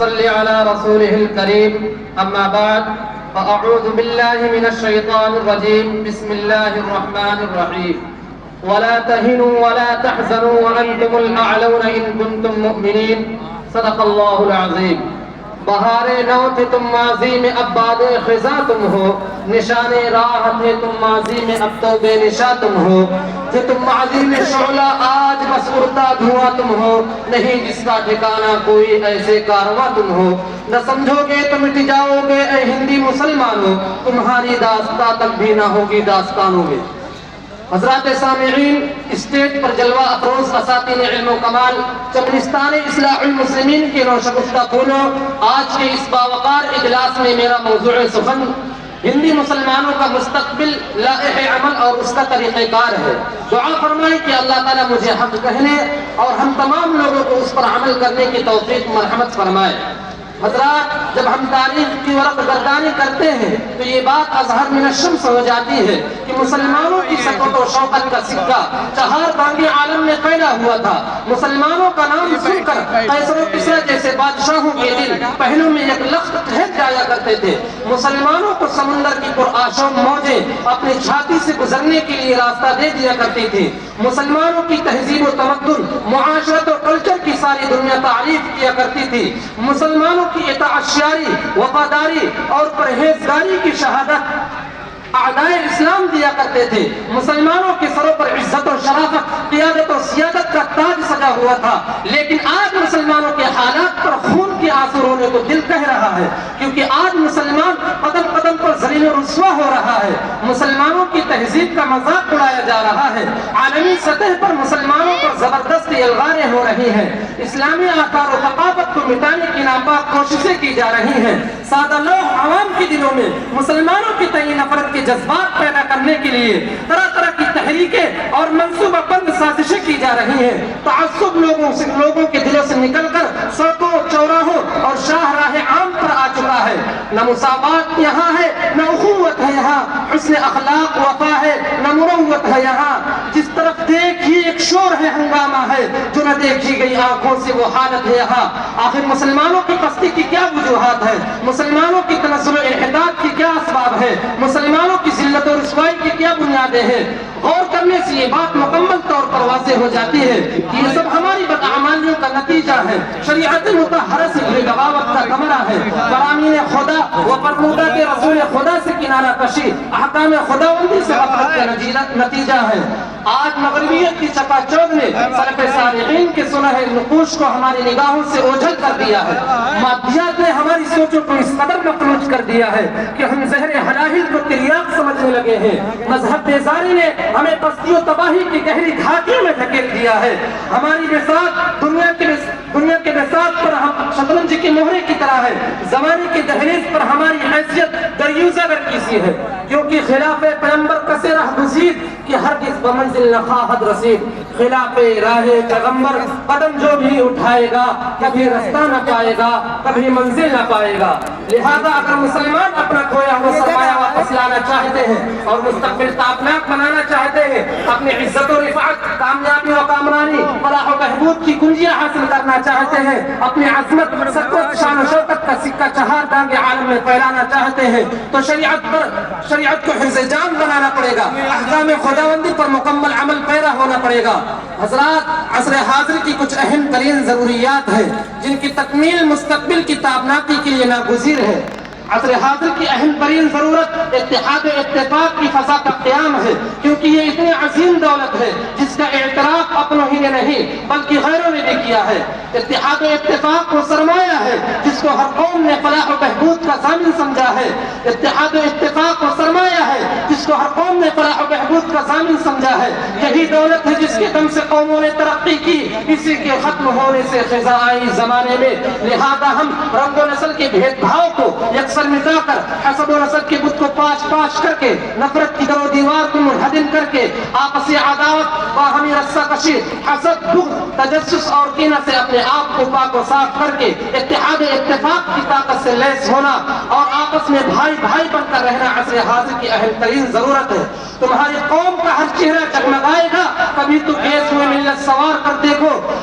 صل على رسوله الكريم أما بعد فأعوذ بالله من الشيطان الرجيم بسم الله الرحمن الرحيم ولا تهنوا ولا تحزنوا وأنتم الأعلون إن كنتم مؤمنين صدق الله العظيم. بہار نو تھے تم ماضی میں اب باد خزاں تم ہو، نشان راہ تھے تم ماضی میں اب تو بے نشاں تم ہو. تھے تم ماضی میں شعلہ آج بس اڑتا دھواں تم ہو، نہیں جس کا ٹھکانہ کوئی ایسے کارواں تم ہو. نہ سمجھو گے تو مٹ جاؤ گے اے ہندی مسلمانوں، تمہاری داستان تک بھی نہ ہوگی داستانوں میں. حضرات سامعین، اسٹیج پر جلوہ افروز اساتین علم و کمال چمنستان اصلاح المسلمین کے نوشگفتہ پھولوں، آج کے اس باوقار اجلاس میں میرا موضوع سخن ہندی مسلمانوں کا مستقبل، لائحہ عمل اور اس کا طریقہ کار ہے. دعا فرمائیں کہ اللہ تعالیٰ مجھے حق کہنے اور ہم تمام لوگوں کو اس پر عمل کرنے کی توفیق مرحمت فرمائے. حضرات، جب ہم تاریخ کی ورق گردانی کرتے ہیں تو یہ بات اظہر من الشمس ہو جاتی ہے کہ مسلمانوں کی سکوت و شوکت کا سکہ چہار بانگی عالم میں پھیلا ہوا تھا. مسلمانوں کا نام سن کر قیصر و کسریٰ جیسے بادشاہوں کے دل پہلو میں یک لخت ٹھہر جایا کرتے تھے. مسلمانوں کو سمندر کی پرآشوب موجیں اپنی چھاتی سے گزرنے کے لیے راستہ دے دیا کرتی تھی. مسلمانوں کی تہذیب و تمدن، معاشرت و کلچر کی ساری دنیا تعریف کیا کرتی تھی. مسلمانوں کی اطاعت شیاری، وفاداری اور پرہیزگاری کی شہادت اعدائے اسلام دیا کرتے تھے. مسلمانوں کے سروں پر عزت و شرافت، قیادت و سیادت کا تاج سجا ہوا تھا. لیکن آج مسلمانوں کے حالات پر خون کے آنسو رونے کو دل کہہ رہا ہے، کیونکہ آج مسلمان قدم قدم پر ذلیل و رسوا ہو رہا ہے. مسلمانوں کی تہذیب کا مذاق اڑایا جا رہا ہے. عالمی سطح پر مسلمانوں پر زبردستی الغاریں ہو رہی ہیں. اسلامی آثار و ثقافت کو مٹانے کی ناپاک کوششیں کی جا رہی ہیں. سادہ لوح عوام کے دلوں میں مسلمانوں کی تئیں نفرت کے جذبات پیدا کرنے کے لیے طرح طرح کی تحریکیں اور منصوبہ بند سازشیں کی جا رہی ہیں. تعصب لوگوں کے دلوں سے نکل کر سڑکوں، چوراہوں اور شاہراہ عام پر آ چکا ہے. نہ مساوات یہاں ہے، نہ اخوت ہے یہاں، حسن اخلاق وفا ہے، نہ مروت ہے یہاں. جس طرف دیکھی ایک شور ہے، ہنگامہ ہے، جو نہ دیکھی گئی آنکھوں سے وہ حالت ہے یہاں. آخر مسلمانوں کی پستی کی کیا وجوہات ہے؟ مسلمانوں کی تنزل و انحطاط کی کیا اسباب ہے؟ مسلمانوں کی ذلت و رسوائی کی کیا بنیادیں ہیں؟ غور کرنے سے یہ بات مکمل طور پر واضح ہو جاتی ہے کہ یہ سب ہماری بدعمالیوں کا نتیجہ ہے. شریعت مطہرہ سے بے بغاوت کا ثمرہ ہے. فرامین خدا و فرمودہ کے رسول خدا سے کنارہ کشی احکام خداوندی سے غفلت کا نتیجہ ہے. آج مغربیت کی چکا چوند نے سلف صالحین کے سنہرے نقوش کو ہماری نگاہوں سے اوجھل کر دیا ہے. مادیات نے ہماری سوچوں کو اس قدر مفلوج کر دیا ہے کہ ہم زہر حلاہل کو تریاق سمجھنے لگے ہیں. مذہب بیزاری نے ہمیں پستی و تباہی کی گہری گھاٹیوں میں دھکیل دیا ہے. ہماری بساط دنیا کے بساط پر ہم شطرنج کی مہرے کی طرح ہے. زمانے کی دہلیز پر ہماری حیثیت دریوزہ کسی ہے، کیونکہ خلاف پیغمبر کسے راہ گزید کہ ہرگز بمنزل نہ خواہد رسید. خلاف راہ پیغمبر قدم جو بھی اٹھائے گا کبھی رستہ نہ پائے گا، کبھی منزل نہ پائے گا. لہذا اگر مسلمان اپنا کھویا ہوا سرمایہ واپس لانا چاہتے ہیں اور مستقبل تابناک بنانا چاہتے ہیں، اپنی عزت و رفعت، کامیابی و کامرانی، فلاح و بہبود کی کنجیاں حاصل کرنا چاہتے ہیں، اپنی عظمت، سطوت، شان و شوکت کا سکہ چہار دانگے عالم میں پھیلانا چاہتے ہیں تو شریعت کو حفظ جان بنانا پڑے گا. احکام خداوندی پر مکمل عمل پیرا ہونا پڑے گا. حضرات، عصر حاضر کی کچھ اہم ترین ضروریات ہیں جن کی تکمیل مستقبل کی تابناکی کے لیے ناگزیر ہے. عصر حاضر کی اہم ترین ضرورت اتحاد و اتفاق کی فضا کا قیام ہے، کیونکہ یہ اتنی عظیم دولت ہے جس کا اعتراف اپنوں ہی نے نہیں بلکہ غیروں نے بھی کیا ہے. اتحاد و اتفاق وہ سرمایہ ہے جس کو ہر قوم نے فلاح و بہبود کا ضامن سمجھا ہے. اتحاد و اتفاق وہ سرمایہ ہے جس کو ہر قوم نے فلاح و بہبود کا ضامن سمجھا ہے. یہی دولت ہے جس کے دم سے قوموں نے ترقی کی، اسی کے ختم ہونے سے خزاں آئی زمانے میں. لہذا ہم رنگ و نسل کے بھید بھاؤ کو یکسر مٹا کر، حسب و نسب کے بت کو پاش کر کے، نفرت کی در و دیوار کو منہدم کر کے، آپسی عداوت، باہمی رسہ کشی، حسد، بغض، تجسس اور کینہ سے اپنے آپ کو پاک و صاف کر کے اتحاد اتفاق کی طاقت سے لیس ہونا اور آپس میں بھائی بھائی بن کر رہنا عصر حاضر کی اہم ترین ضرورت ہے. تمہاری قوم کا ہر چہرہ جگمگائے گا، کبھی تو گیس ہوئے ملت سوار کر دیکھو.